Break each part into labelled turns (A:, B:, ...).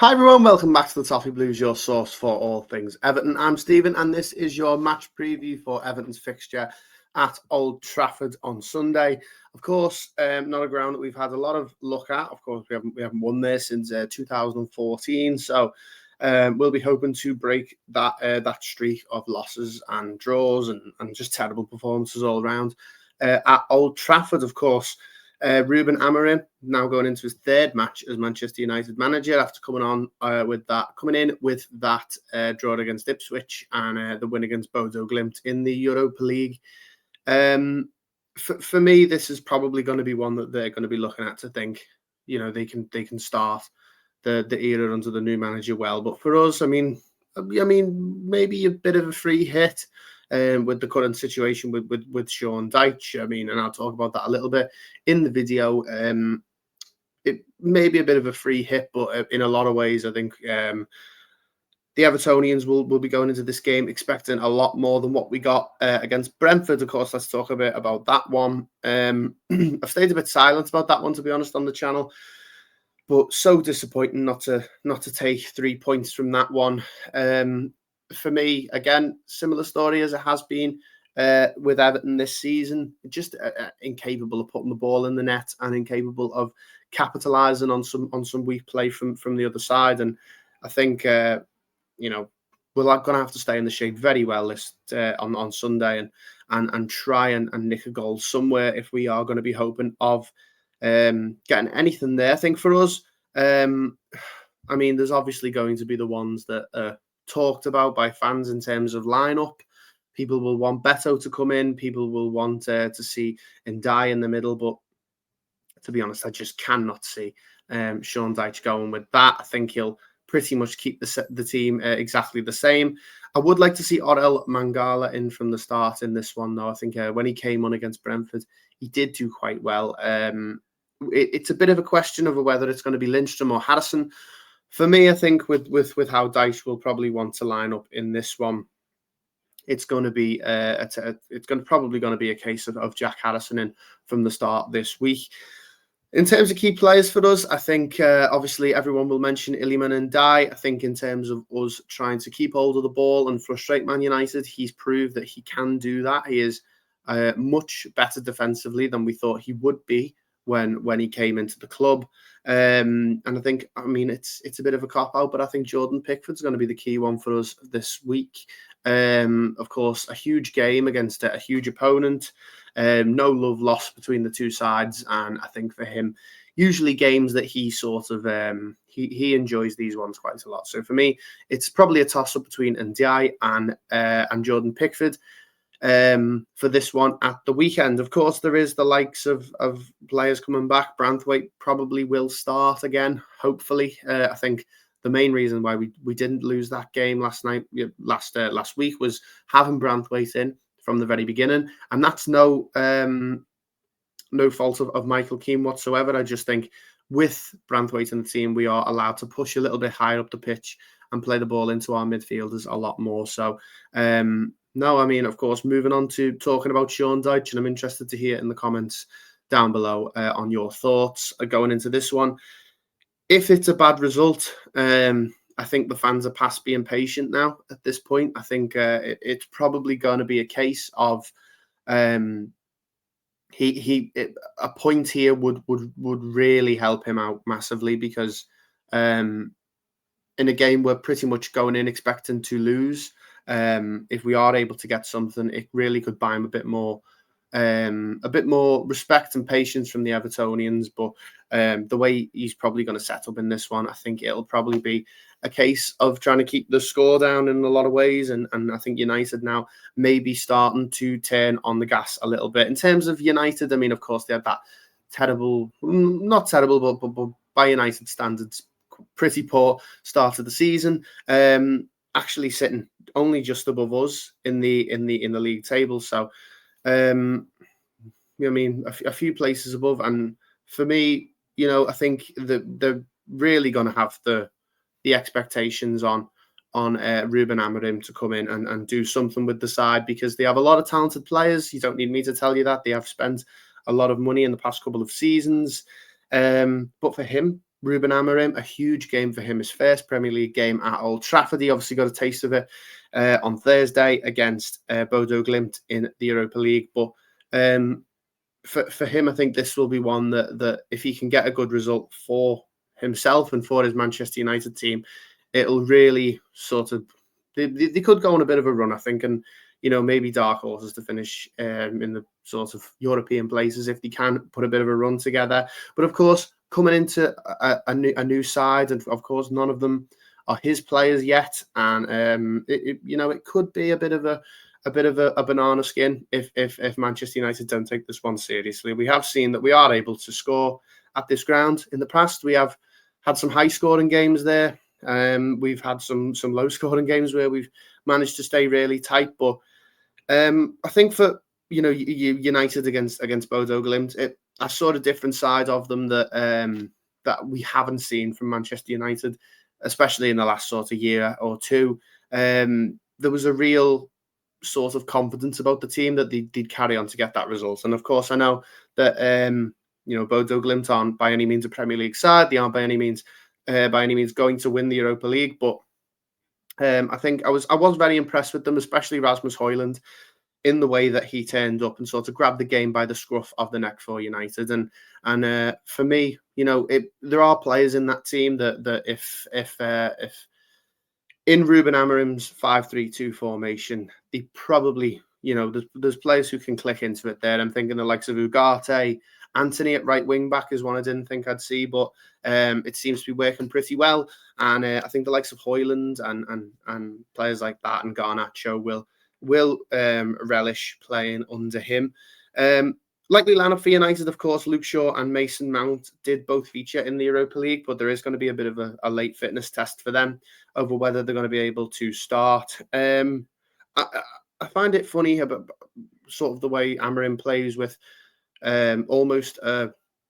A: Hi everyone, welcome back to the Toffee Blues, your source for all things Everton. I'm Stephen and this is your match preview for Everton's fixture at Old Trafford on Sunday. Of course, not a ground that we've had a lot of look at. Of course, we haven't won there since 2014, so we'll be hoping to break that streak of losses and draws and just terrible performances all around. At Old Trafford, of course, Ruben Amorim now going into his third match as Manchester United manager after coming in with that draw against Ipswich and the win against Bodo Glimt in the Europa League. For me, this is probably going to be one that they're going to be looking at to think, they can start the era under the new manager well. But for us, I mean, maybe a bit of a free hit. With the current situation with Sean Dyche, and I'll talk about that a little bit in the video. It may be a bit of a free hit, but in a lot of ways, I think the Evertonians will be going into this game expecting a lot more than what we got against Brentford. Of course, let's talk a bit about that one. I've stayed a bit silent about that one, to be honest, on the channel. But so disappointing not to take 3 points from that one. For me, again, similar story as it has been with Everton this season. Just incapable of putting the ball in the net and incapable of capitalising on some weak play from the other side. And I think we're going to have to stay in the shade very well on Sunday and try and nick a goal somewhere if we are going to be hoping of getting anything there. I think for us, there's obviously going to be the ones that talked about by fans in terms of lineup. People will want Beto to come in. People will want to see Ndiaye in the middle. But to be honest, I just cannot see Sean Dyche going with that. I think he'll pretty much keep the team exactly the same. I would like to see Orel Mangala in from the start in this one, though. I think when he came on against Brentford, he did do quite well. It's a bit of a question of whether it's going to be Lindstrom or Harrison. For me, I think with how Dyche will probably want to line up in this one, it's going to be probably going to be a case of Jack Harrison in from the start this week. In terms of key players for us, I think obviously everyone will mention Iliman and Ndiaye. I think in terms of us trying to keep hold of the ball and frustrate Man United, he's proved that he can do that. He is much better defensively than we thought he would be when he came into the club. And I think, it's a bit of a cop-out, but I think Jordan Pickford's going to be the key one for us this week. Of course, a huge game against a huge opponent. No love lost between the two sides. And I think for him, usually games that he sort of, he enjoys these ones quite a lot. So for me, it's probably a toss-up between Ndiaye and Jordan Pickford. For this one at the weekend. Of course, there is the likes of players coming back. Branthwaite probably will start again, hopefully. I think the main reason why we didn't lose that game last week was having Branthwaite in from the very beginning. And that's no fault of Michael Keane whatsoever. I just think with Branthwaite in the team, we are allowed to push a little bit higher up the pitch and play the ball into our midfielders a lot more. So, of course, moving on to talking about Sean Dyche, and I'm interested to hear in the comments down below on your thoughts going into this one. If it's a bad result, I think the fans are past being patient now at this point. I think it's probably going to be a case of a point here would really help him out massively because in a game we're pretty much going in expecting to lose. If we are able to get something, it really could buy him a bit more respect and patience from the Evertonians. But the way he's probably going to set up in this one, I think it'll probably be a case of trying to keep the score down in a lot of ways. And I think United now may be starting to turn on the gas a little bit. In terms of United, of course, they had that not terrible, but by United standards, pretty poor start of the season. Actually sitting only just above us in the league table. So, a few places above. And for me, I think that they're really going to have the expectations on Ruben Amorim to come in and do something with the side because they have a lot of talented players. You don't need me to tell you that. They have spent a lot of money in the past couple of seasons. But for him, Ruben Amorim, a huge game for him, his first Premier League game at Old Trafford. He obviously got a taste of it on Thursday against Bodo Glimt in the Europa League. But for him, I think this will be one that if he can get a good result for himself and for his Manchester United team, it'll really sort of they could go on a bit of a run, I think, and maybe dark horses to finish in the sort of European places if they can put a bit of a run together. But of course, coming into a new side, and of course, none of them are his players yet, and it could be a bit of a banana skin if Manchester United don't take this one seriously. We have seen that we are able to score at this ground in the past. We have had some high scoring games there. We've had some low scoring games where we've managed to stay really tight, but I think for United against Bodo Glimt, I saw a different side of them that we haven't seen from Manchester United, especially in the last sort of year or two. There was a real sort of confidence about the team that they'd carry on to get that result. And of course, I know that Bodo Glimt aren't by any means a Premier League side. They aren't by any means going to win the Europa League, but I think I was very impressed with them, especially Rasmus Højlund, in the way that he turned up and sort of grabbed the game by the scruff of the neck for United. And for me, there are players in that team that if in Ruben Amorim's 5-3-2 formation, they probably, there's players who can click into it there. I'm thinking the likes of Ugarte. Anthony at right wing back is one I didn't think I'd see, but it seems to be working pretty well. And I think the likes of Højlund and players like that and Garnacho will relish playing under him. Likely lineup for United, of course, Luke Shaw and Mason Mount did both feature in the Europa League, but there is going to be a bit of a late fitness test for them over whether they're going to be able to start. I find it funny about sort of the way Amorim plays with almost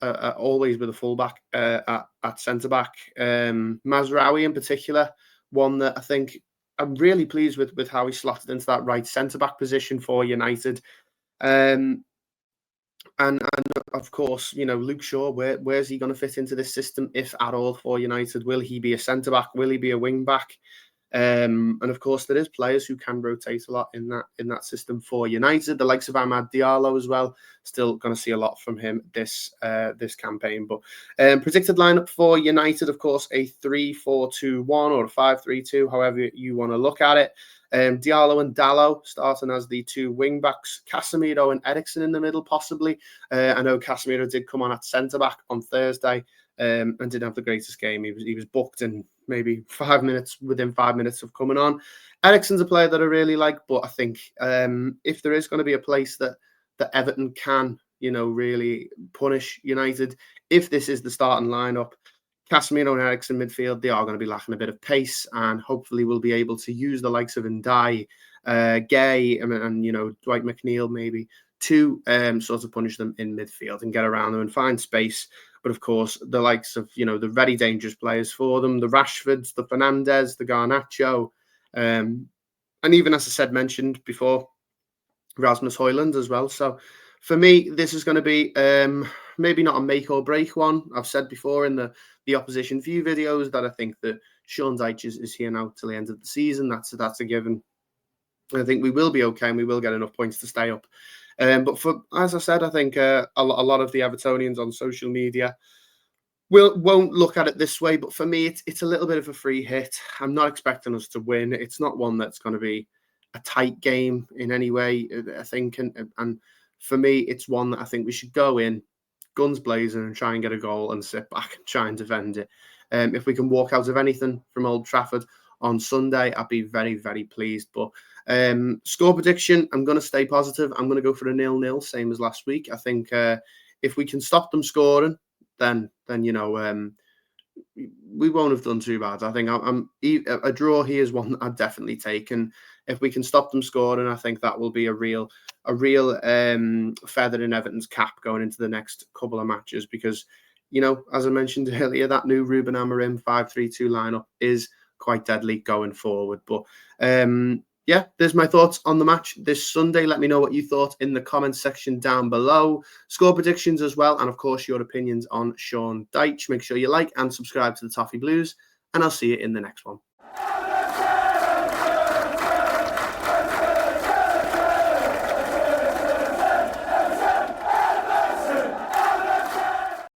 A: always with a fullback at centre back. Mazraoui in particular, one that I think I'm really pleased with how he slotted into that right centre back position for United. And of course, Luke Shaw, where's he going to fit into this system, if at all, for United? Will he be a centre back? Will he be a wing back? And of course, there is players who can rotate a lot in that system for United. The likes of Amad Diallo as well. Still going to see a lot from him this campaign. But predicted lineup for United, of course, a 3-4-2-1 or a 5-3-2, however you want to look at it. Diallo and Dalot starting as the two wing backs. Casemiro and Eriksen in the middle, possibly. I know Casemiro did come on at centre back on Thursday and didn't have the greatest game. He was booked in maybe within 5 minutes of coming on. Eriksen's a player that I really like, but I think if there is going to be a place that Everton can, really punish United, if this is the starting lineup, Casemiro and Eriksen midfield, they are going to be lacking a bit of pace, and hopefully we'll be able to use the likes of Ndiaye, Gay, and Dwight McNeil maybe to sort of punish them in midfield and get around them and find space. But of course, the likes of the very dangerous players for them, the Rashfords, the Fernandes, the Garnacho, and even, as I said, mentioned before, Rasmus Højlund as well. So for me, this is going to be maybe not a make or break one. I've said before in the opposition view videos that I think that Sean Dyche is here now till the end of the season. That's a given. I think we will be okay and we will get enough points to stay up. But as I said, I think a lot of the Evertonians on social media won't look at it this way. But for me, it's a little bit of a free hit. I'm not expecting us to win. It's not one that's going to be a tight game in any way, I think. And for me, it's one that I think we should go in, guns blazing, and try and get a goal and sit back and try and defend it. If we can walk out of anything from Old Trafford on Sunday, I'd be very, very pleased. But score prediction, I'm going to stay positive. I'm going to go for a 0-0, same as last week. I think if we can stop them scoring, then we won't have done too bad. I think a draw here is one that I'd definitely take, and if we can stop them scoring, I think that will be a real feather in Everton's cap going into the next couple of matches. Because as I mentioned earlier, that new Ruben Amorim 5-3-2 lineup is quite deadly going forward. But yeah, there's my thoughts on the match this Sunday. Let me know what you thought in the comments section down below. Score predictions as well, and of course your opinions on Sean Dyche. Make sure you like and subscribe to the Toffee Blues, and I'll see you in the next one.